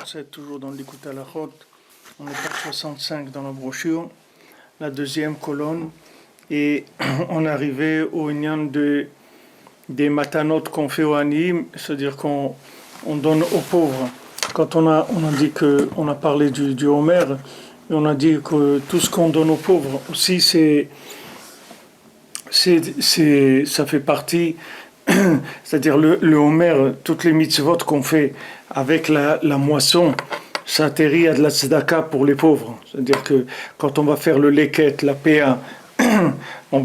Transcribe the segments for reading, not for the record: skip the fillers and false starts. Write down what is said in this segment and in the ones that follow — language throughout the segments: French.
C'est toujours dans l'Écoute à la Chod. On est à 65 dans la brochure, la deuxième colonne. Et on est arrivé au Inyan des matanot qu'on fait au Anim, c'est-à-dire qu'on donne aux pauvres. Quand on a dit qu'on a parlé du Homer, et on a dit que tout ce qu'on donne aux pauvres aussi, ça fait partie, c'est-à-dire le Homer, toutes les mitzvot qu'on fait avec la moisson, ça atterrit à de la tzedaka pour les pauvres. C'est-à-dire que quand on va faire le leket, la péa, on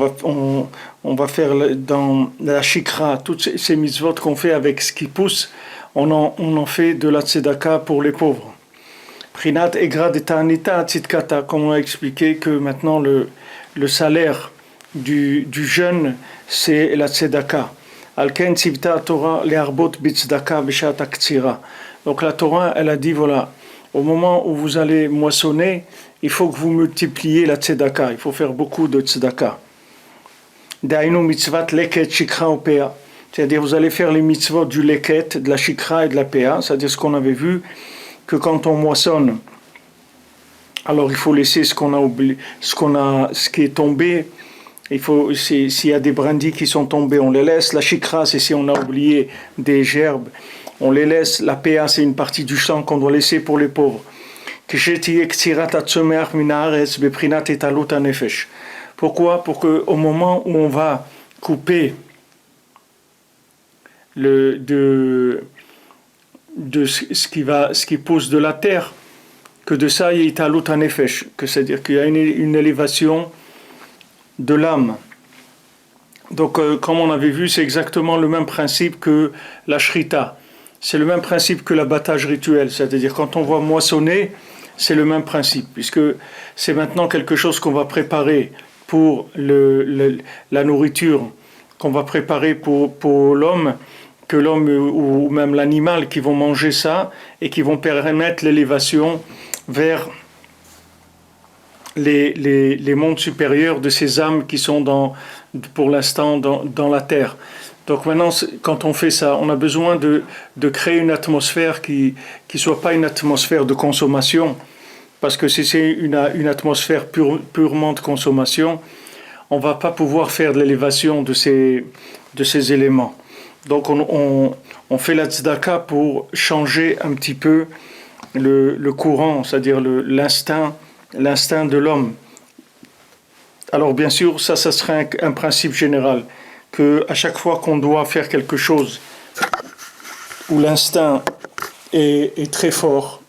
va faire dans la shikra, toutes ces mitzvot qu'on fait avec ce qui pousse, on en fait de la tzedaka pour les pauvres. Prinat egra de ta'anita tzidkata, comme on a expliqué que maintenant le salaire du jeûne, c'est la tzedaka. Alken tzivta Torah le'arbot bitzedaka b'shat ha'ktsira. Donc la Torah, elle a dit voilà, au moment où vous allez moissonner, il faut que vous multipliez la tzedaka, il faut faire beaucoup de tzedaka. Da'inu mitzvat leket shikra ou pea. C'est-à-dire vous allez faire les mitzvot du leket, de la shikra et de la pea, c'est-à-dire ce qu'on avait vu, que quand on moissonne, alors il faut laisser ce qu'on a oublié, ce qui est tombé. S'il y a des brindilles qui sont tombées, on les laisse. La shikra, c'est si on a oublié des gerbes, on les laisse. La péa, c'est une partie du champ qu'on doit laisser pour les pauvres. Pourquoi? Pour qu'au moment où on va couper de ce qui pousse de la terre, que de ça, il y a italut hanefesh, que c'est-à-dire qu'il y a une élévation de l'âme. Donc, comme on avait vu, c'est exactement le même principe que la shrita. C'est le même principe que l'abattage rituel. C'est-à-dire, quand on va moissonner, c'est le même principe, puisque c'est maintenant quelque chose qu'on va préparer pour la nourriture, qu'on va préparer pour l'homme, que l'homme ou même l'animal qui vont manger ça et qui vont permettre l'élévation vers les mondes supérieurs de ces âmes qui sont pour l'instant dans la terre. Donc maintenant, quand on fait ça, on a besoin de créer une atmosphère qui soit pas une atmosphère de consommation, parce que si c'est une atmosphère purement de consommation, on va pas pouvoir faire de l'élévation de ces éléments. Donc on fait la tzedaka pour changer un petit peu le courant, c'est-à-dire l'instinct de l'homme. Alors bien sûr, ça serait un principe général, que à chaque fois qu'on doit faire quelque chose où l'instinct est très fort,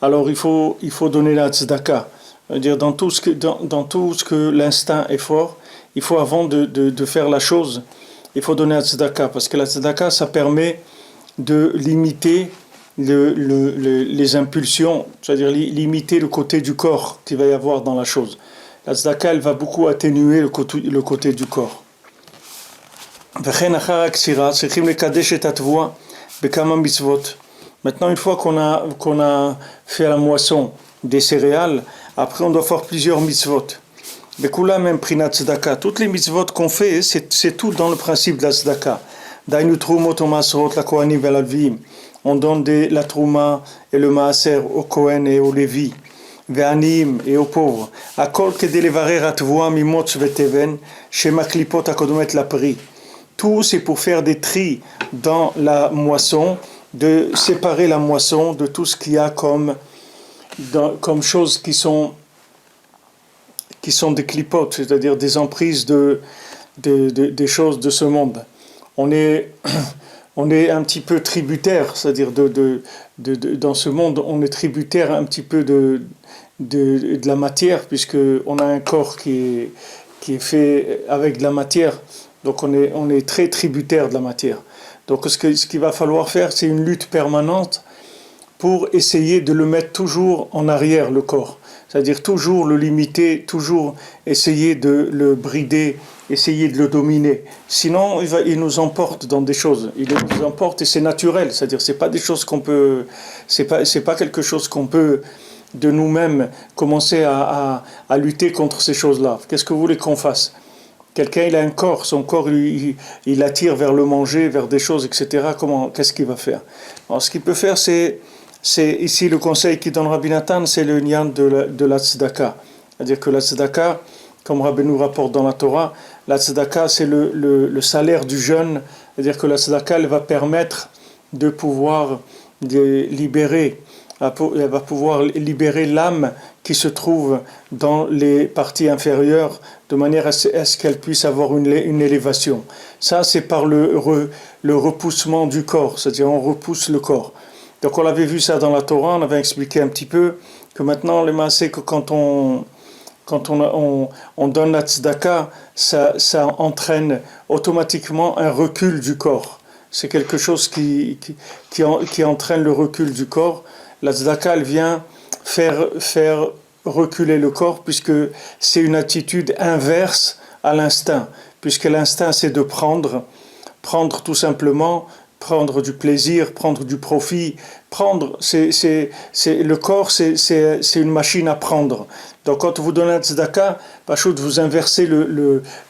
alors il faut donner la tzedaka. C'est-à-dire dans tout ce que l'instinct est fort, il faut avant de faire la chose, il faut donner la tzedaka, parce que la tzedaka, ça permet de limiter les impulsions, c'est-à-dire limiter le côté du corps qu'il va y avoir dans la chose. La tzedaka, elle va beaucoup atténuer le côté du corps. Maintenant, une fois qu'on a fait la moisson des céréales, après on doit faire plusieurs mitzvot. Même prinat tzedaka, toutes les mitzvot qu'on fait, c'est tout dans le principe de la tzedaka. Dainu trumot o maasrot la kohanim vel alviim. On donne la trouma et le maaser aux Kohen et aux Lévi, ve'anim et aux pauvres. Akol kedei levarer atvoa mimotz veteven, shema klipot akodomet lapri. Tout c'est pour faire des tris dans la moisson, de séparer la moisson de tout ce qu'il y a comme choses qui sont des clipotes, c'est-à-dire des emprises des choses de ce monde. On est un petit peu tributaire, c'est-à-dire dans ce monde, on est tributaire un petit peu de la matière, puisqu'on a un corps qui est fait avec de la matière, donc on est très tributaire de la matière. Donc ce qu'il va falloir faire, c'est une lutte permanente pour essayer de le mettre toujours en arrière, le corps. C'est-à-dire toujours le limiter, toujours essayer de le brider, essayer de le dominer. Sinon, il nous emporte dans des choses. Il nous emporte et c'est naturel. C'est-à-dire, c'est pas des choses qu'on peut, c'est pas quelque chose qu'on peut de nous-mêmes commencer à lutter contre ces choses-là. Qu'est-ce que vous voulez qu'on fasse? Quelqu'un, il a un corps, son corps, il attire vers le manger, vers des choses, etc. Qu'est-ce qu'il va faire? Alors, ce qu'il peut faire, c'est c'est ici le conseil qui donne Rabbi Nathan, c'est le nian de la tzedaka. C'est-à-dire que la tzedaka, comme Rabbi nous rapporte dans la Torah, la tzedaka c'est le salaire du jeûne. C'est-à-dire que la tzedaka elle va permettre de pouvoir libérer, elle va pouvoir libérer l'âme qui se trouve dans les parties inférieures de manière à ce qu'elle puisse avoir une élévation. Ça c'est par le repoussement du corps, c'est-à-dire on repousse le corps. Donc on avait vu ça dans la Torah, on avait expliqué un petit peu que maintenant le maaseh que quand on donne la tzedaka, ça entraîne automatiquement un recul du corps. C'est quelque chose qui entraîne le recul du corps. La tzedaka, elle vient faire reculer le corps puisque c'est une attitude inverse à l'instinct. Puisque l'instinct, c'est de prendre tout simplement, prendre du plaisir, prendre du profit, le corps, c'est une machine à prendre. Donc quand vous donnez un tzedaka, vous inversez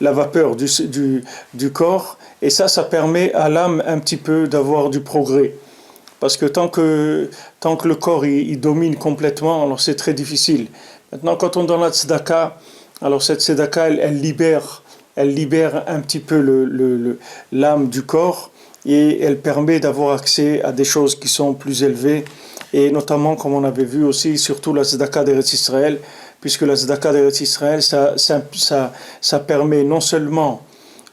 la vapeur du corps, et ça permet à l'âme un petit peu d'avoir du progrès. Parce que tant que le corps il domine complètement, alors c'est très difficile. Maintenant quand on donne la tzedaka, alors cette tzedaka elle libère un petit peu l'âme du corps, et elle permet d'avoir accès à des choses qui sont plus élevées, et notamment comme on avait vu aussi, surtout la tzedaka d'Eretz Israël, puisque la tzedaka d'Eretz Israël ça permet non seulement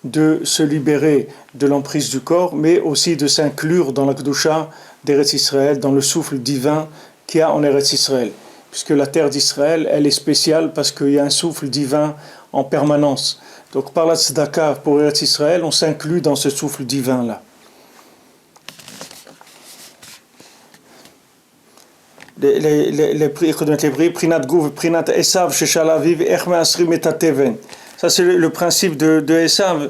de se libérer de l'emprise du corps, mais aussi de s'inclure dans la Kedusha d'Eretz Israël, dans le souffle divin qu'il y a en Eretz Israël, puisque la terre d'Israël elle est spéciale parce qu'il y a un souffle divin en permanence. Donc par la tzedaka pour Eretz Israël, on s'inclut dans ce souffle divin là. Les Prinat Gouv, Prinat Esav, Sheshalaviv, Echme Asrim et Tateven. Ça, c'est le principe de Esav.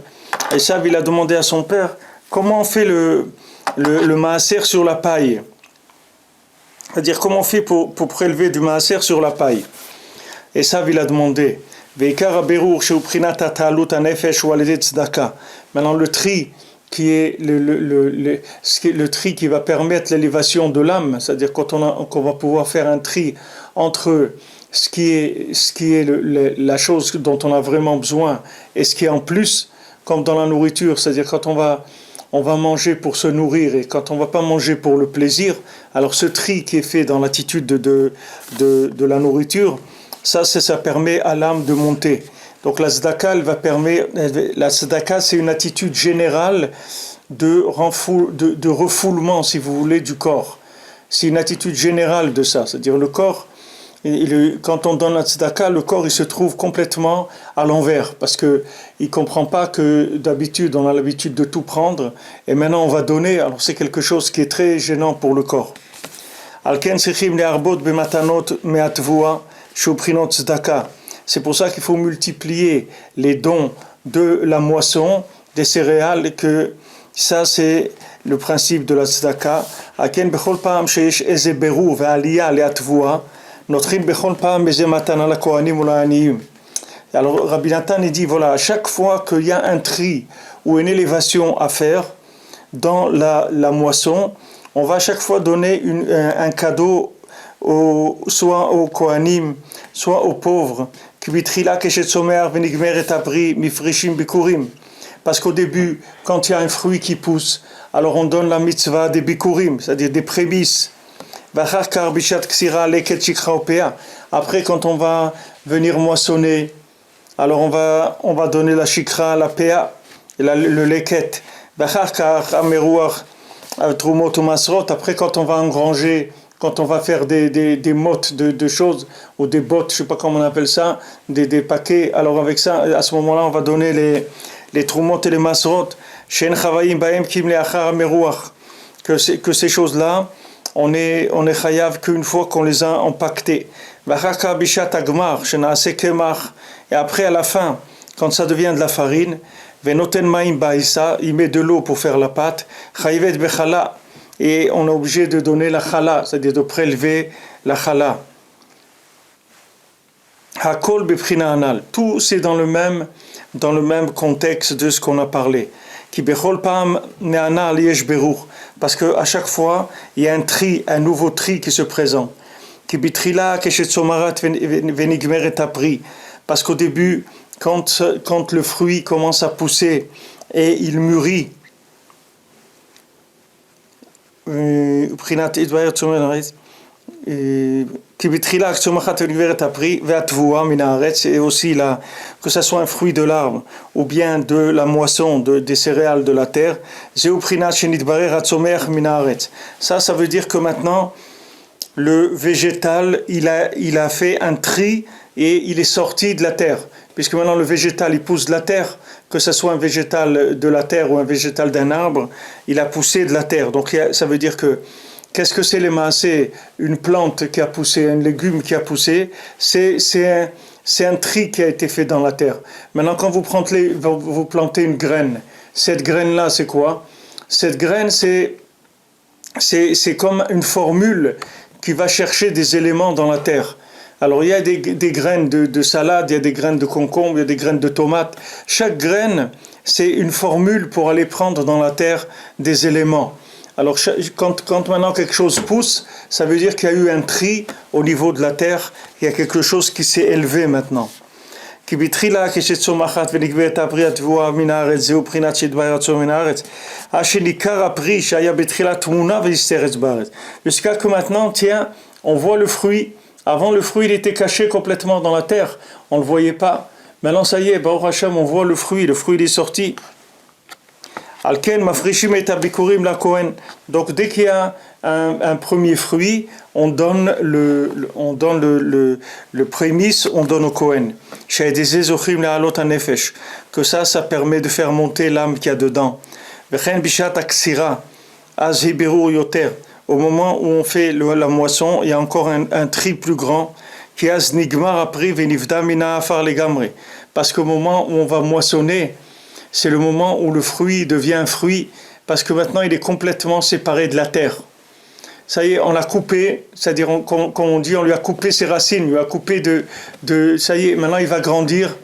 Esav, il a demandé à son père comment on fait le maaser sur la paille. C'est-à-dire, comment on fait pour prélever du maaser sur la paille. Esav, il a demandé Veikar Aberur, Sheu Prinat Atalut Anefesh ou Aledet Tzedaka. Maintenant, le tri qui est le tri qui va permettre l'élévation de l'âme, c'est-à-dire qu'on va pouvoir faire un tri entre ce qui est la chose dont on a vraiment besoin et ce qui est en plus, comme dans la nourriture, c'est-à-dire quand on va manger pour se nourrir et quand on va pas manger pour le plaisir, alors ce tri qui est fait dans l'attitude de la nourriture, ça permet à l'âme de monter. Donc la tzedaka, la tzedaka, c'est une attitude générale de refoulement, si vous voulez, du corps. C'est une attitude générale de ça, c'est-à-dire le corps, quand on donne la tzedaka, le corps il se trouve complètement à l'envers, parce que il comprend pas que d'habitude on a l'habitude de tout prendre, et maintenant on va donner, alors c'est quelque chose qui est très gênant pour le corps. Alken sechim le'arbot bematanot me'atvua shuprinot tzedaka. C'est pour ça qu'il faut multiplier les dons de la moisson, des céréales, que ça c'est le principe de la tzedaka. Aken bechol pa'am sheyesh eze beru ve'aliyah le'atvua, notrim bechol pa'am eze matana la'kohanim ou la'aniyim. Alors Rabbi Nathan il dit voilà, à chaque fois qu'il y a un tri ou une élévation à faire dans la moisson, on va à chaque fois donner un cadeau soit aux kohanim, soit aux pauvres. Parce qu'au début, quand il y a un fruit qui pousse, alors on donne la mitzvah des bikurim, c'est-à-dire des prémices. Après, quand on va venir moissonner, alors on va donner la shikra, la pea, le leket. Après, quand on va engranger, quand on va faire des mottes de choses, ou des bottes, je ne sais pas comment on appelle ça, des paquets, alors avec ça, à ce moment-là, on va donner les trumot et les masrot, que ces choses-là, on est chayav qu'une fois qu'on les a empaquetées. Et après, à la fin, quand ça devient de la farine, il met de l'eau pour faire la pâte, et on est obligé de donner la chala, c'est-à-dire de prélever la chala. Hakol bepchina anal. Tout c'est dans le même contexte de ce qu'on a parlé. Ki bechol pam ne'anal yesh beruch. parce qu'à chaque fois, il y a un nouveau tri qui se présente. Parce qu'au début, quand le fruit commence à pousser et il mûrit, et aussi que ce soit un fruit de l'arbre ou bien de la moisson des céréales de la terre, ça veut dire que maintenant le végétal il a fait un tri et il est sorti de la terre, puisque maintenant le végétal il pousse de la terre, que ce soit un végétal de la terre ou un végétal d'un arbre, il a poussé de la terre. Donc ça veut dire que qu'est-ce que c'est les maasé? Une plante qui a poussé, un légume qui a poussé, c'est un tri qui a été fait dans la terre. Maintenant, quand vous plantez une graine, cette graine-là, c'est quoi? Cette graine, c'est comme une formule qui va chercher des éléments dans la terre. Alors, il y a des graines de salade, il y a des graines de concombre, il y a des graines de tomates. Chaque graine, c'est une formule pour aller prendre dans la terre des éléments. Alors, quand maintenant quelque chose pousse, ça veut dire qu'il y a eu un tri au niveau de la terre, il y a quelque chose qui s'est élevé maintenant. Jusqu'à que maintenant, tiens, on voit le fruit. Avant, le fruit il était caché complètement dans la terre, on ne le voyait pas. Maintenant, ça y est, Baruch Hashem, on voit le fruit il est sorti. Donc dès qu'il y a un premier fruit, on donne le prémisse, on donne au Kohen. Que ça permet de faire monter l'âme qu'il y a dedans. Au moment où on fait la moisson, il y a encore un tri plus grand. Parce qu'au moment où on va moissonner, c'est le moment où le fruit devient un fruit, parce que maintenant il est complètement séparé de la terre. Ça y est, on l'a coupé, c'est-à-dire, comme on dit, on lui a coupé ses racines, on lui a coupé ça y est, maintenant il va grandir,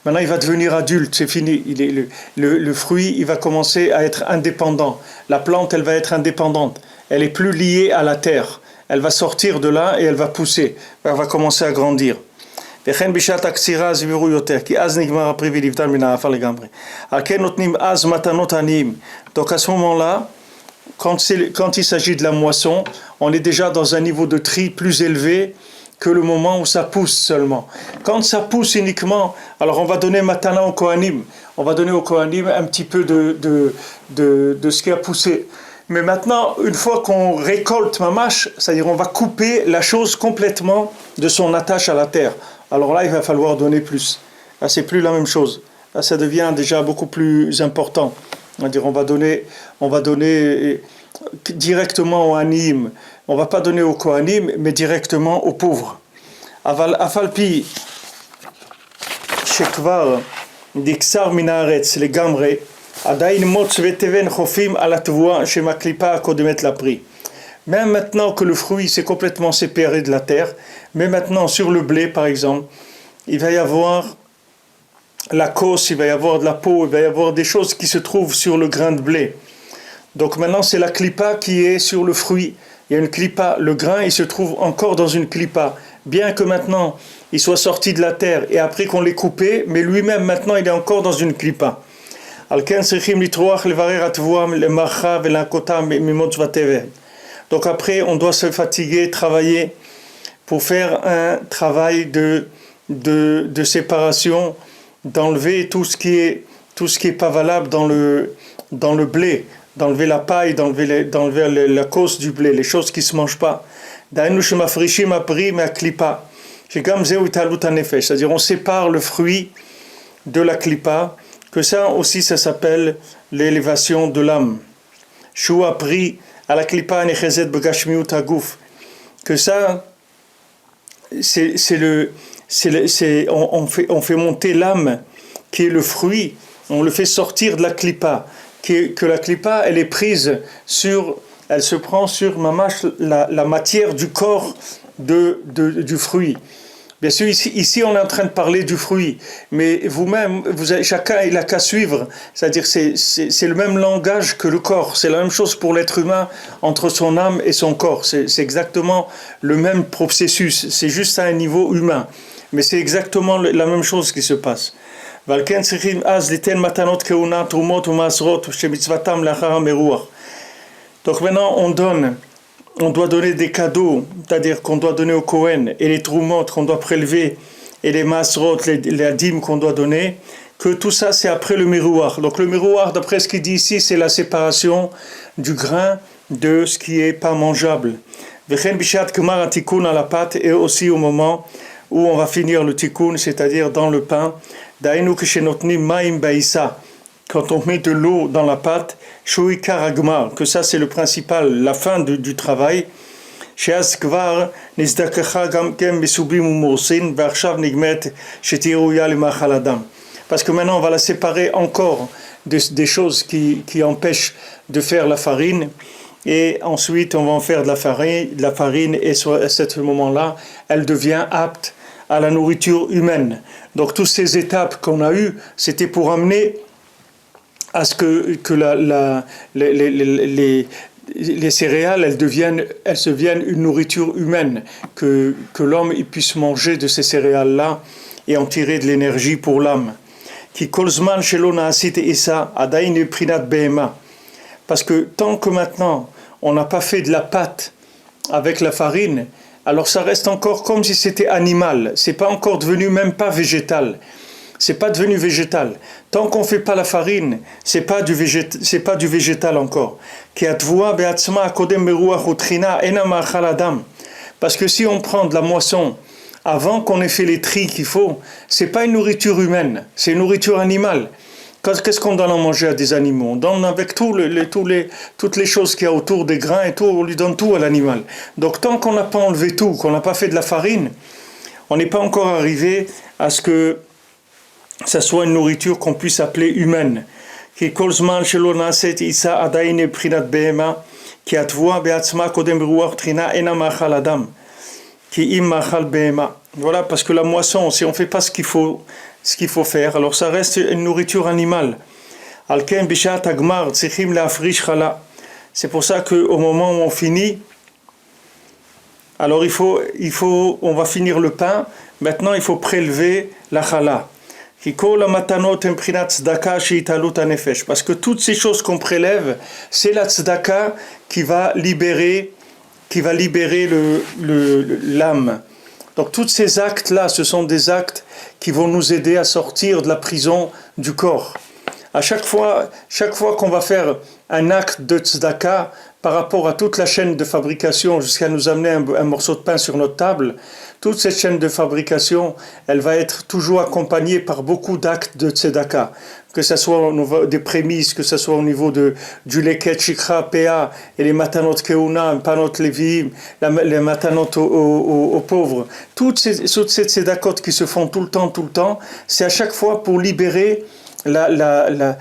maintenant il va devenir adulte, c'est fini. Le fruit, il va commencer à être indépendant. La plante, elle va être indépendante. Elle est plus liée à la terre. Elle va sortir de là et elle va pousser. Elle va commencer à grandir. Donc à ce moment-là, quand il s'agit de la moisson, on est déjà dans un niveau de tri plus élevé que le moment où ça pousse seulement. Quand ça pousse uniquement, alors on va donner matana au Kohanim. On va donner au Kohanim un petit peu de ce qui a poussé. Mais maintenant, une fois qu'on récolte mamash, c'est-à-dire on va couper la chose complètement de son attache à la terre. Alors là, il va falloir donner plus. Là, c'est plus la même chose. Là, ça devient déjà beaucoup plus important. C'est-à-dire, on va donner directement au Anim. On va pas donner au Kohanim, mais directement aux pauvres. Afalpi, Shekvar, Diksar Minaretz, les Gamre, Adain Motz Veteven Chofim Alatvoa, Shema Klipa, Akodemet la pris. Même maintenant que le fruit s'est complètement séparé de la terre, mais maintenant sur le blé par exemple, il va y avoir la cosse, il va y avoir de la peau, il va y avoir des choses qui se trouvent sur le grain de blé. Donc maintenant c'est la clipa qui est sur le fruit. Il y a une clipa, le grain il se trouve encore dans une clipa. Bien que maintenant il soit sorti de la terre et après qu'on l'ait coupé, mais lui-même maintenant il est encore dans une clipa. Donc après, on doit se fatiguer, travailler pour faire un travail de séparation, d'enlever tout ce qui est pas valable dans le blé, d'enlever la paille, d'enlever la cosse du blé, les choses qui se mangent pas. C'est-à-dire on sépare le fruit de la klipa, que ça aussi ça s'appelle l'élévation de l'âme. Shu a pris à la klipa nechezet begashmiut haguf, que ça on fait monter l'âme qui est le fruit, on le fait sortir de la klipa, que la klipa elle est prise elle se prend sur mamash la matière du corps du fruit. Bien sûr, ici, on est en train de parler du fruit, mais vous-même, chacun il a qu'à suivre. C'est-à-dire, c'est le même langage que le corps. C'est la même chose pour l'être humain entre son âme et son corps. C'est exactement le même processus. C'est juste à un niveau humain, mais c'est exactement la même chose qui se passe. Donc maintenant, on doit donner des cadeaux, c'est-à-dire qu'on doit donner au Kohen, et les trumot qu'on doit prélever, et les masrot, les dîmes qu'on doit donner, que tout ça c'est après le miroir. Donc le miroir, d'après ce qu'il dit ici, c'est la séparation du grain de ce qui est pas mangeable. Vechen bishat kemar atikun à la pâte, et aussi au moment où on va finir le tikkun, c'est-à-dire dans le pain. Dainu kishenotni maim baïsa. Quand on met de l'eau dans la pâte, shui karagma, que ça c'est le principal, la fin du travail. Sheaz kvar nizdakacha gam kem besubim umursin, ve'arshav nigmet shetiruya lemachal adam. Parce que maintenant on va la séparer encore des choses qui empêchent de faire la farine. Et ensuite on va en faire de la farine et à ce moment-là, elle devient apte à la nourriture humaine. Donc toutes ces étapes qu'on a eues, c'était pour amener à ce que les céréales, elles deviennent une nourriture humaine, que l'homme il puisse manger de ces céréales-là et en tirer de l'énergie pour l'âme. Qui kolzman shelona asit isa adain prinat behema. Parce que tant que maintenant on n'a pas fait de la pâte avec la farine, alors ça reste encore comme si c'était animal. C'est pas encore devenu même pas végétal. C'est pas devenu végétal. Tant qu'on fait pas la farine, c'est pas du végétal encore. Parce que si on prend de la moisson avant qu'on ait fait les tris qu'il faut, c'est pas une nourriture humaine, c'est une nourriture animale. Qu'est-ce qu'on donne à manger à des animaux? On donne avec toutes les choses qu'il y a autour des grains et tout, on lui donne tout à l'animal. Donc tant qu'on n'a pas enlevé tout, qu'on n'a pas fait de la farine, on n'est pas encore arrivé à ce que ça soit une nourriture qu'on puisse appeler humaine. Qui kolzman shelo naset isa adaine prinat behema qui atvua beatzma kodem ruach trina ena machal adam qui im machal behema. Voilà, parce que la moisson, si on fait pas ce qu'il faut faire, alors ça reste une nourriture animale. Alken bishat agmar tsichim leafrish chala. C'est pour ça que au moment où on finit, alors on va finir le pain. Maintenant, il faut prélever la chala. Parce que toutes ces choses qu'on prélève, c'est la tzedaka qui va libérer l'âme. Donc tous ces actes-là, ce sont des actes qui vont nous aider à sortir de la prison du corps. À chaque fois qu'on va faire un acte de tzedaka par rapport à toute la chaîne de fabrication jusqu'à nous amener un morceau de pain sur notre table, toute cette chaîne de fabrication, elle va être toujours accompagnée par beaucoup d'actes de tzedaka. Que ce soit au niveau des prémices, que ce soit au niveau du leket, shikra, pea, et les matanot keuna, panot leviim, les matanot aux pauvres. Toutes ces tzedakot qui se font tout le temps, c'est à chaque fois pour libérer le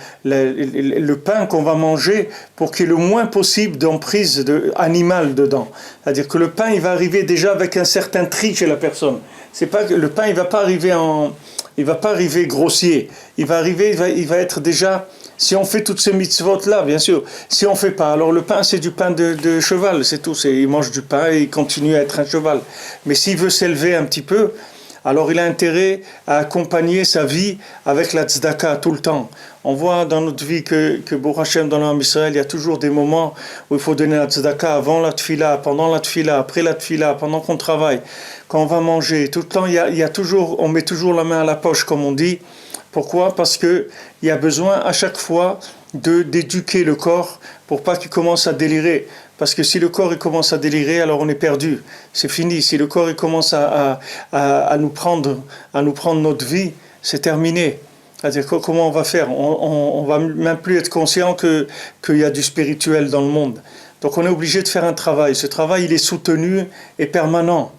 pain qu'on va manger pour qu'il y ait le moins possible d'emprise animale dedans. C'est-à-dire que le pain, il va arriver déjà avec un certain tri chez la personne. C'est pas que le pain, il va pas arriver grossier. Il va être déjà, si on fait toutes ces mitzvot là, bien sûr. Si on fait pas, alors le pain, c'est du pain de cheval, c'est tout. Il mange du pain et il continue à être un cheval. Mais s'il veut s'élever un petit peu, alors il a intérêt à accompagner sa vie avec la tzedaka tout le temps. On voit dans notre vie que Baruch Hashem, dans l'âme Israël, il y a toujours des moments où il faut donner la tzedaka avant la tfila, pendant la tfila, après la tfila, pendant qu'on travaille, quand on va manger. Tout le temps, on met toujours la main à la poche, comme on dit. Pourquoi? Parce que il y a besoin à chaque fois d'éduquer le corps pour pas qu'il commence à délirer. Parce que si le corps il commence à délirer, alors on est perdu. C'est fini. Si le corps il commence à nous prendre notre vie, c'est terminé. C'est-à-dire comment on va faire? On va même plus être conscient qu'il y a du spirituel dans le monde. Donc on est obligé de faire un travail. Ce travail il est soutenu et permanent.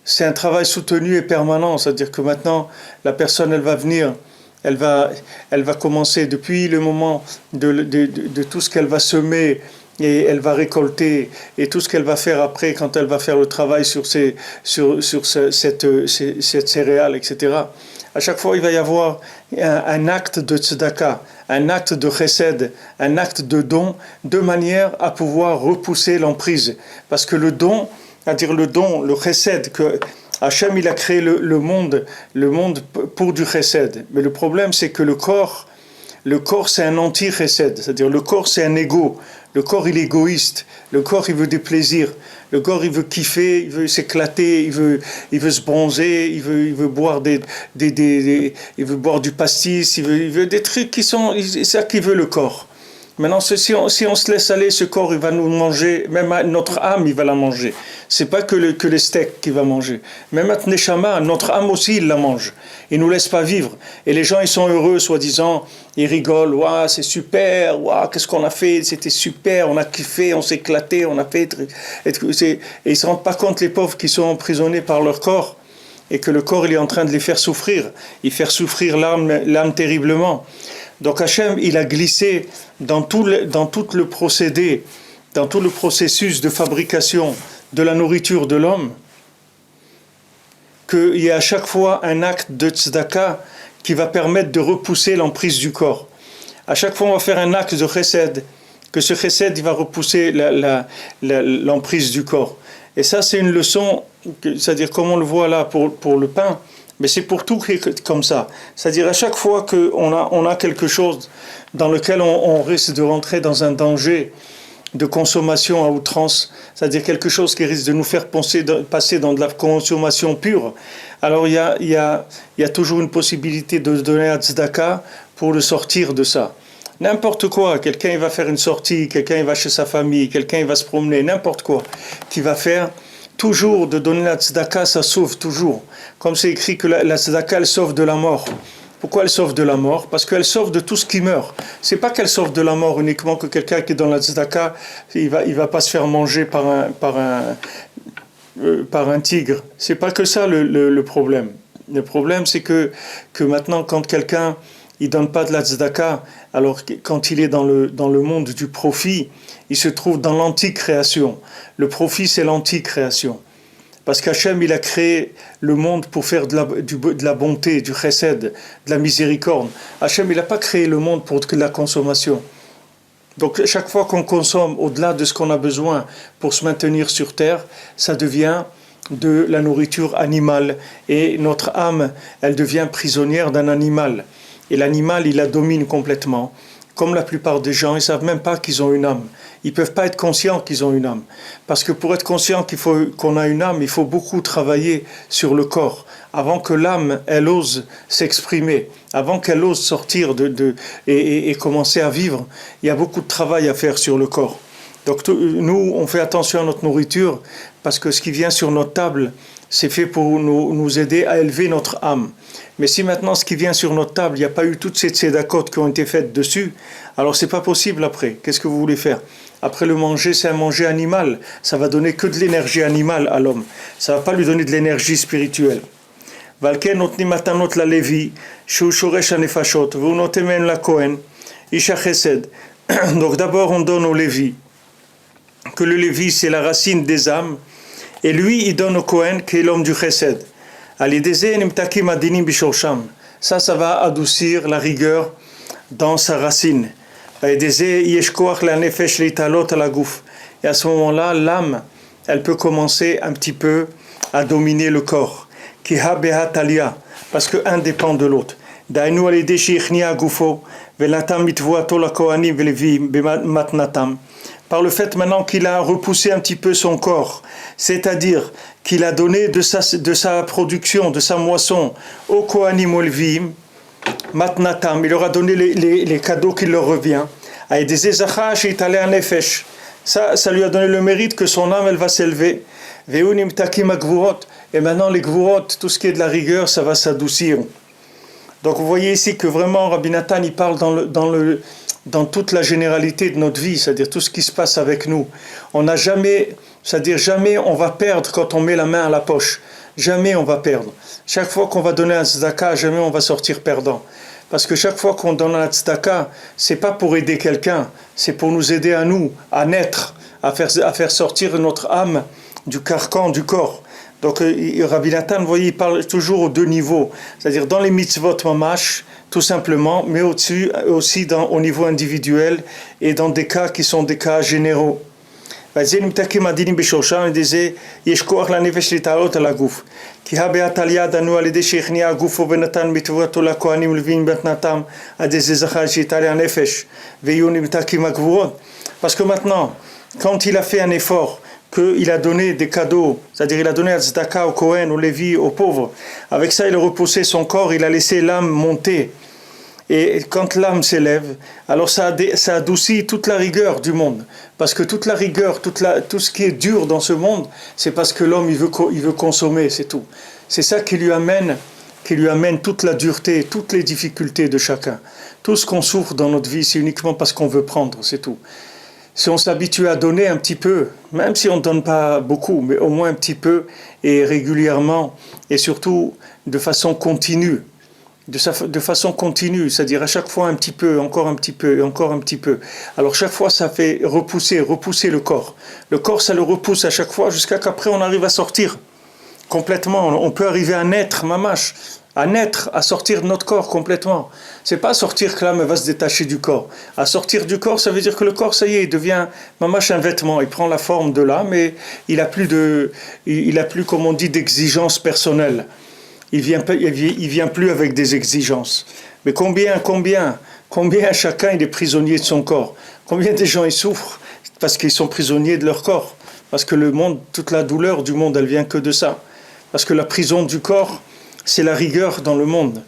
C'est un travail soutenu et permanent. C'est-à-dire que maintenant la personne elle va venir. Elle va commencer depuis le moment de tout ce qu'elle va semer et elle va récolter, et tout ce qu'elle va faire après, quand elle va faire le travail sur cette céréale, etc. À chaque fois, il va y avoir un acte de tzedaka, un acte de chesed, un acte de don, de manière à pouvoir repousser l'emprise. Parce que le don, c'est-à-dire le don, le chesed, que Hachem il a créé le monde pour du chesed. Mais le problème, c'est que le corps c'est un anti-chesed, c'est-à-dire le corps c'est un égo. Le corps il est égoïste, le corps il veut des plaisirs, le corps il veut kiffer, il veut s'éclater, il veut se bronzer, il veut boire il veut boire du pastis, il veut des trucs c'est ça qu'il veut le corps. Maintenant, si on se laisse aller, ce corps, il va nous manger, même notre âme, il va la manger. C'est pas que les steaks qu'il va manger. Même notre neshama, notre âme aussi, il la mange. Il nous laisse pas vivre. Et les gens, ils sont heureux, soi-disant, ils rigolent, waouh, c'est super, waouh, qu'est-ce qu'on a fait, c'était super, on a kiffé, on s'est éclaté, on a fait... Et ils se rendent pas compte, les pauvres, qui sont emprisonnés par leur corps, et que le corps, il est en train de les faire souffrir. Il fait souffrir l'âme terriblement. Donc Hachem, il a glissé dans tout le procédé, dans tout le processus de fabrication de la nourriture de l'homme, qu'il y a à chaque fois un acte de tzedaka qui va permettre de repousser l'emprise du corps. À chaque fois, on va faire un acte de chesed, que ce chesed, il va repousser l'emprise du corps. Et ça, c'est une leçon, c'est-à-dire comme on le voit là pour le pain, mais c'est pour tout comme ça. C'est-à-dire à chaque fois qu'on a quelque chose dans lequel on risque de rentrer dans un danger de consommation à outrance, c'est-à-dire quelque chose qui risque de nous faire passer dans de la consommation pure, alors il y a toujours une possibilité de donner à tzedaka pour le sortir de ça. N'importe quoi, quelqu'un il va faire une sortie, quelqu'un il va chez sa famille, quelqu'un il va se promener, n'importe quoi qu'il va faire, toujours de donner la tzedaka, ça sauve toujours. Comme c'est écrit que la tzedaka, elle sauve de la mort. Pourquoi elle sauve de la mort? Parce qu'elle sauve de tout ce qui meurt. C'est pas qu'elle sauve de la mort uniquement que quelqu'un qui est dans la tzedaka, il va pas se faire manger par un tigre. C'est pas que ça le problème. Le problème, c'est que maintenant, quand quelqu'un il donne pas de la tzedaka, alors quand il est dans le monde du profit, il se trouve dans l'anti-création. Le profit, c'est l'anti-création. Parce qu'Hachem, il a créé le monde pour faire de la bonté, du chesed, de la miséricorde. Hachem, il n'a pas créé le monde pour de la consommation. Donc, chaque fois qu'on consomme au-delà de ce qu'on a besoin pour se maintenir sur terre, ça devient de la nourriture animale. Et notre âme, elle devient prisonnière d'un animal. Et l'animal, il la domine complètement. Comme la plupart des gens, ils ne savent même pas qu'ils ont une âme. Ils ne peuvent pas être conscients qu'ils ont une âme. Parce que pour être conscient qu'on a une âme, il faut beaucoup travailler sur le corps. Avant que l'âme, elle ose s'exprimer, avant qu'elle ose sortir et commencer à vivre, il y a beaucoup de travail à faire sur le corps. Donc nous, on fait attention à notre nourriture, parce que ce qui vient sur notre table, c'est fait pour nous aider à élever notre âme. Mais si maintenant ce qui vient sur notre table, il n'y a pas eu toutes ces tzedakot qui ont été faites dessus, alors c'est pas possible après. Qu'est-ce que vous voulez faire? Après le manger, c'est un manger animal. Ça va donner que de l'énergie animale à l'homme. Ça va pas lui donner de l'énergie spirituelle. Valken notni matanot la Lévi, shu shoresh hanefashot, v'u notemen la Kohen, isha chesed. Donc d'abord on donne au Lévi, que le Lévi c'est la racine des âmes, et lui il donne au Kohen qui est l'homme du chesed. Ça va adoucir la rigueur dans sa racine. Et à ce moment-là, l'âme, elle peut commencer un petit peu à dominer le corps. Parce qu'un dépend de l'autre. Par le fait maintenant qu'il a repoussé un petit peu son corps, c'est-à-dire qu'il a donné de sa production, de sa moisson au Kohanim Olvim, Matnatam, il leur a donné les cadeaux qui leur revient. Ça lui a donné le mérite que son âme elle va s'élever. Et maintenant les gvurot, tout ce qui est de la rigueur, ça va s'adoucir. Donc vous voyez ici que vraiment Rabbi Nathan il parle dans toute la généralité de notre vie, c'est-à-dire tout ce qui se passe avec nous. On n'a jamais, c'est-à-dire jamais on va perdre quand on met la main à la poche. Jamais on va perdre. Chaque fois qu'on va donner un tzedaka, jamais on va sortir perdant. Parce que chaque fois qu'on donne la tzedaka, c'est pas pour aider quelqu'un, c'est pour nous aider à nous, à naître, à faire sortir notre âme du carcan du corps. Donc Rabbi Nathan, vous voyez, il parle toujours aux deux niveaux, c'est-à-dire dans les mitzvot mamash, tout simplement, mais au-dessus aussi au niveau individuel et dans des cas qui sont des cas généraux. Il disait יש כוח לנפש להתעלות על הגוף כי הבעת על ידנו על ידי שהכניע הגוף ונתן מתורתו לכהנים ולוויים במתנתם עד איזה זכה שיתעלה הנפש ויהיו נמתקים הגבורות. Parce que maintenant, quand il a fait un effort, qu'il a donné des cadeaux, c'est-à-dire il a donné à tzedaka, au Kohen, au Lévi, aux pauvres, avec ça il a repoussé son corps, il a laissé l'âme monter. Et quand l'âme s'élève, alors ça adoucit toute la rigueur du monde. Parce que toute la rigueur, tout ce qui est dur dans ce monde, c'est parce que l'homme il veut consommer, c'est tout. C'est ça qui lui amène toute la dureté, toutes les difficultés de chacun. Tout ce qu'on souffre dans notre vie, c'est uniquement parce qu'on veut prendre, c'est tout. Si on s'habitue à donner un petit peu, même si on ne donne pas beaucoup, mais au moins un petit peu, et régulièrement, et surtout de façon continue, c'est-à-dire à chaque fois un petit peu, encore un petit peu, et encore un petit peu. Alors chaque fois ça fait repousser le corps. Le corps ça le repousse à chaque fois jusqu'à qu'après on arrive à sortir complètement. On peut arriver à naître, mamash, à sortir de notre corps complètement. C'est pas sortir que l'âme va se détacher du corps. À sortir du corps, ça veut dire que le corps, ça y est, il devient mamash un vêtement. Il prend la forme de l'âme et il a plus comme on dit d'exigences personnelles. Il vient plus avec des exigences. Mais combien chacun il est prisonnier de son corps. Combien de gens ils souffrent parce qu'ils sont prisonniers de leur corps. Parce que le monde, toute la douleur du monde, elle vient que de ça. Parce que la prison du corps, c'est la rigueur dans le monde.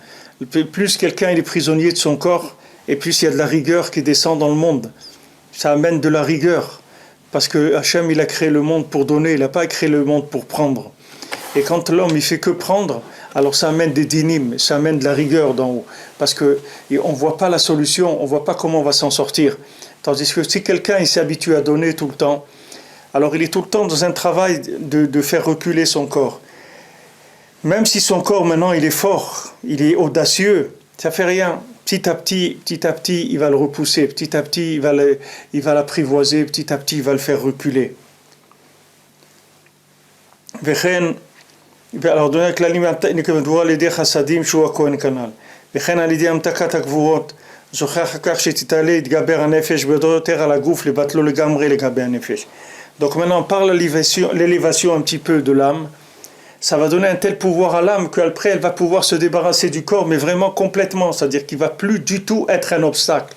Plus quelqu'un est prisonnier de son corps, et plus il y a de la rigueur qui descend dans le monde. Ça amène de la rigueur. Parce que Hachem, il a créé le monde pour donner, il n'a pas créé le monde pour prendre. Et quand l'homme, il fait que prendre, alors ça amène des dynimes, ça amène de la rigueur d'en haut. Parce qu'on ne voit pas la solution, on ne voit pas comment on va s'en sortir. Tandis que si quelqu'un il s'habitue à donner tout le temps, alors il est tout le temps dans un travail de faire reculer son corps. Même si son corps maintenant il est fort, il est audacieux, ça ne fait rien. Petit à petit, il va le repousser, petit à petit, il va l'apprivoiser, petit à petit, il va le faire reculer. alors donner הכללים נקבעו על ידי חסדים שהוא הכהן כנ"ל וכן על ידי המתקת הגבורות זוכר אחר כך שתתעלה יתגבר הנפש ביותר על הגוף לבטלו לגמרי לגבי הנפש. Donc maintenant on parle de l'élévation un petit peu de l'âme, ça va donner un tel pouvoir à l'âme qu'après elle va pouvoir se débarrasser du corps mais vraiment complètement, c'est-à-dire qu'il ne va plus du tout être un obstacle,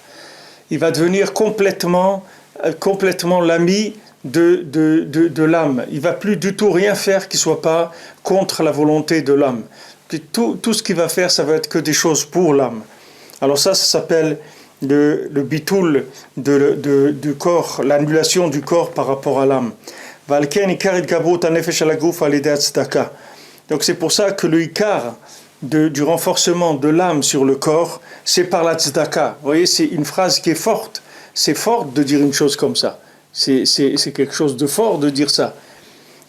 il va devenir complètement l'ami de l'âme. Il ne va plus du tout rien faire qui ne soit pas contre la volonté de l'âme. Tout ce qu'il va faire, ça va être que des choses pour l'âme. Alors ça s'appelle le bitoul du corps, l'annulation du corps par rapport à l'âme. Donc c'est pour ça que le ikar du renforcement de l'âme sur le corps, c'est par la tzedaka. Vous voyez, c'est une phrase qui est forte. C'est fort de dire une chose comme ça. C'est quelque chose de fort de dire ça.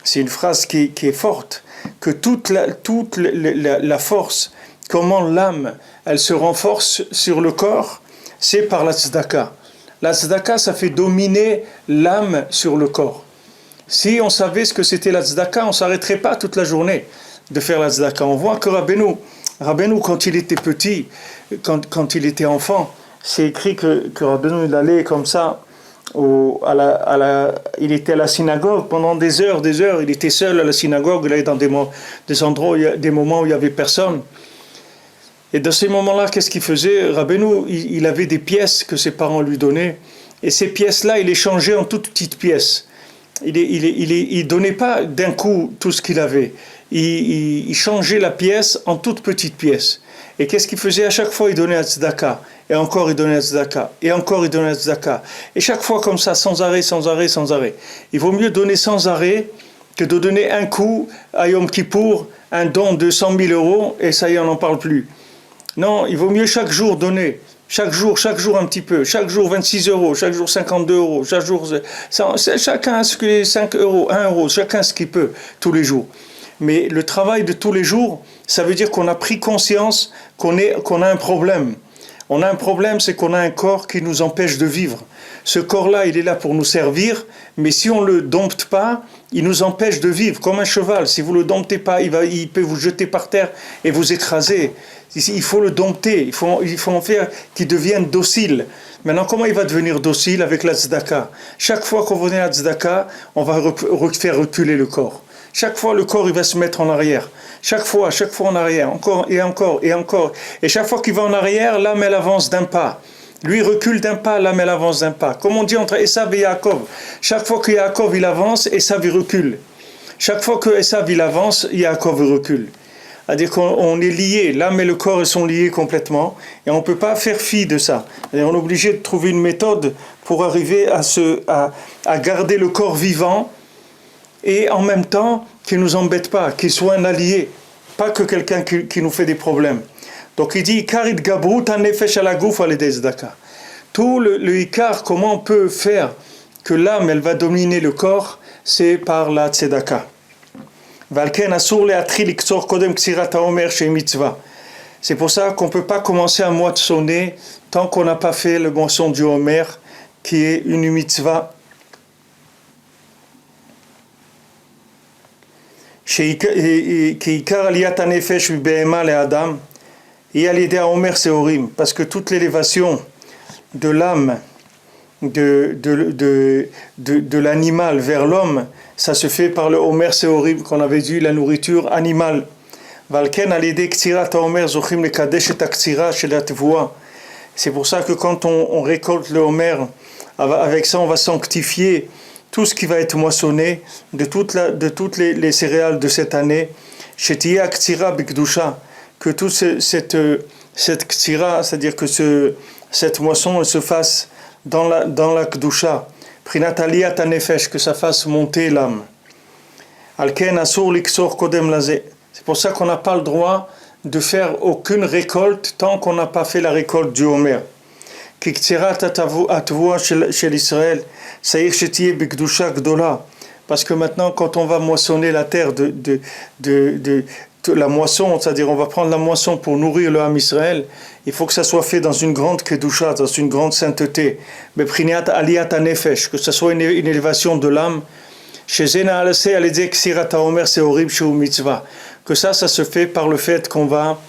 C'est une phrase qui est forte. Que toute la force, comment l'âme, elle se renforce sur le corps, c'est par la tzedaka. La tzedaka, ça fait dominer l'âme sur le corps. Si on savait ce que c'était la tzedaka, on ne s'arrêterait pas toute la journée de faire la tzedaka. On voit que Rabbeinu, quand il était petit, quand il était enfant, c'est écrit que Rabbeinu, il allait comme ça, il était à la synagogue pendant des heures, il était seul à la synagogue, il allait dans des endroits, des moments où il n'y avait personne. Et dans ces moments-là, qu'est-ce qu'il faisait? Rabbeinu, il avait des pièces que ses parents lui donnaient, et ces pièces-là, il les changeait en toutes petites pièces. Il donnait pas d'un coup tout ce qu'il avait. Il changeait la pièce en toutes petites pièces. Et qu'est-ce qu'il faisait? À chaque fois, il donnait à tzedaka. Et encore, il donnait à tzedaka. Et encore, il donnait à tzedaka. Et chaque fois comme ça, sans arrêt. Il vaut mieux donner sans arrêt que de donner un coup à Yom Kippour, un don de 100 000 euros, et ça y est, on n'en parle plus. Non, il vaut mieux chaque jour donner. Chaque jour un petit peu. Chaque jour 26 euros, chaque jour 52 euros, chaque jour, chacun ce que 5 euros, 1 euro, chacun ce qu'il peut, tous les jours. Mais le travail de tous les jours, ça veut dire qu'on a pris conscience qu'on a un problème. On a un problème, c'est qu'on a un corps qui nous empêche de vivre. Ce corps-là, il est là pour nous servir, mais si on ne le dompte pas, il nous empêche de vivre. Comme un cheval, si vous ne le domptez pas, il peut vous jeter par terre et vous écraser. Il faut le dompter, il faut en faire qu'il devienne docile. Maintenant, comment il va devenir docile avec la tzedaka? Chaque fois qu'on va donner la tzedaka, on va faire reculer le corps. Chaque fois, le corps, il va se mettre en arrière. Chaque fois en arrière, encore et encore et encore. Et chaque fois qu'il va en arrière, l'âme, elle avance d'un pas. Lui recule d'un pas, l'âme, elle avance d'un pas. Comme on dit entre Esav et Yaakov. Chaque fois que Yaakov, il avance, Esav, il recule. Chaque fois que Esav, il avance, Yaakov, il recule. C'est-à-dire qu'on est liés, l'âme et le corps ils sont liés complètement, et on ne peut pas faire fi de ça. C'est-à-dire on est obligé de trouver une méthode pour arriver à garder le corps vivant, et en même temps qu'il ne nous embête pas, qu'il soit un allié, pas que quelqu'un qui nous fait des problèmes. Donc il dit, Karit Gabrut Nefesh ala Guf al yedei tzedaka. Tout le Ikar, comment on peut faire que l'âme elle va dominer le corps, c'est par la tzedaka. C'est pour ça qu'on ne peut pas commencer à moissonner tant qu'on n'a pas fait le moisson du Homer, qui est une mitzvah. Parce que toute l'élévation de l'âme de l'animal vers l'homme, ça se fait par le Homer Seorim qu'on avait dit, la nourriture animale. C'est pour ça que quand on récolte le Homer, avec ça on va sanctifier tout ce qui va être moissonné de toutes les céréales de cette année. Que toute cette ktsira, c'est-à-dire que cette moisson elle se fasse dans la Kedusha, Prinat Aliyat HaNefesh, que ça fasse monter l'âme. Alken Asur Liksor Kodem Lazé. C'est pour ça qu'on n'a pas le droit de faire aucune récolte tant qu'on n'a pas fait la récolte du Homer. Kiktsirat Atvoa chez l'Israël, Saïr Shetiye Bikdusha Gdola. Parce que maintenant, quand on va moissonner la terre de la moisson, c'est-à-dire on va prendre la moisson pour nourrir le Ham Israël, il faut que ça soit fait dans une grande kedusha, dans une grande sainteté. Mais prinat aliyat hanefesh, que ça soit une élévation de l'âme. Chez Zena alase alidze ksirat haomer seorim shu mitzvah. Que ça se fait par le fait qu'on va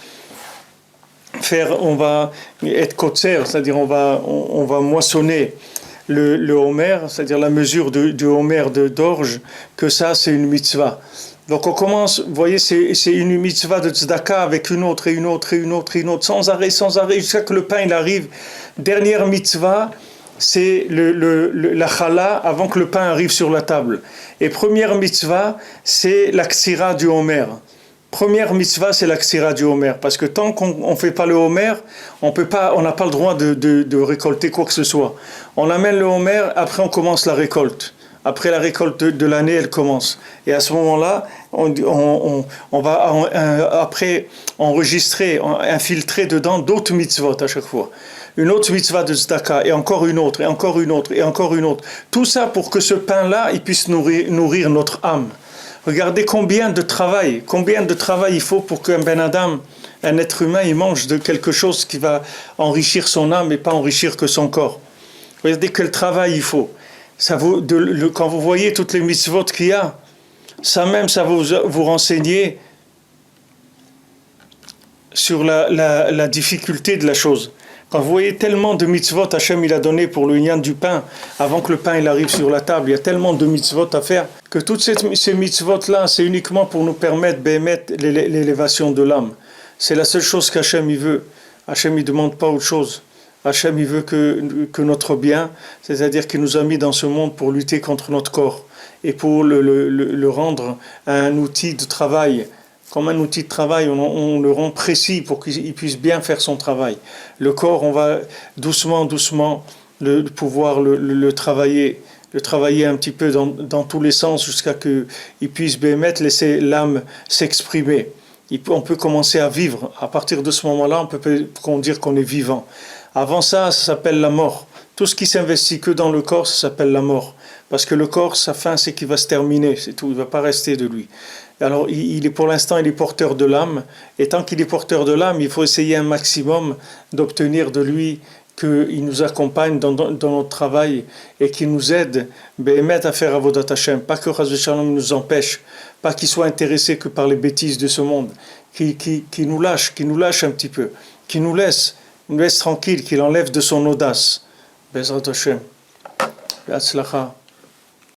être kotzer, c'est-à-dire on va moissonner le homer, c'est-à-dire la mesure du homer d'orge, que ça c'est une mitzvah. Donc on commence, vous voyez, c'est une mitzvah de tzedaka avec une autre, sans arrêt, jusqu'à que le pain il arrive. Dernière mitzvah, c'est la chala avant que le pain arrive sur la table. Et première mitzvah, c'est la ksira du Homer. Première mitzvah, c'est la ksira du Homer. Parce que tant qu'on ne fait pas le Homer, on n'a pas le droit de récolter quoi que ce soit. On amène le Homer, après on commence la récolte. Après la récolte de l'année, elle commence. Et à ce moment-là, on va après enregistrer, infiltrer dedans d'autres mitzvot à chaque fois. Une autre mitzvah de tzedaka, et encore une autre, et encore une autre, et encore une autre. Tout ça pour que ce pain-là, il puisse nourrir notre âme. Regardez combien de travail il faut pour qu'un ben Adam, un être humain, il mange de quelque chose qui va enrichir son âme et pas enrichir que son corps. Regardez quel travail il faut. Quand vous voyez toutes les mitzvot qu'il y a, ça va vous renseigner sur la difficulté de la chose. Quand vous voyez tellement de mitzvot, Hachem il a donné pour le Inyan du pain, avant que le pain il arrive sur la table, il y a tellement de mitzvot à faire, que toutes ces mitzvot-là, c'est uniquement pour nous permettre l'élévation de l'âme. C'est la seule chose qu'Hachem il veut. Hachem il ne demande pas autre chose. Hachem il veut que notre bien, c'est-à-dire qu'il nous a mis dans ce monde pour lutter contre notre corps et pour le rendre un outil de travail. Comme un outil de travail, on le rend précis pour qu'il puisse bien faire son travail. Le corps, on va doucement pouvoir le travailler un petit peu dans tous les sens jusqu'à qu'il puisse laisser l'âme s'exprimer. On peut commencer à vivre. À partir de ce moment-là, on peut dire qu'on est vivant. Avant ça s'appelle la mort. Tout ce qui s'investit que dans le corps, ça s'appelle la mort. parce que le corps, sa fin, c'est qu'il va se terminer, c'est tout, il ne va pas rester de lui. Alors, pour l'instant, il est porteur de l'âme, et tant qu'il est porteur de l'âme, il faut essayer un maximum d'obtenir de lui qu'il nous accompagne dans notre travail et qu'il nous aide à faire Avodat Hashem, pas que Chas v'Shalom nous empêche, pas qu'il soit intéressé que par les bêtises de ce monde, qui nous lâche un petit peu, qui nous laisse tranquille, qu'il enlève de son audace. Bezrat Hashem. Be'atzlacha.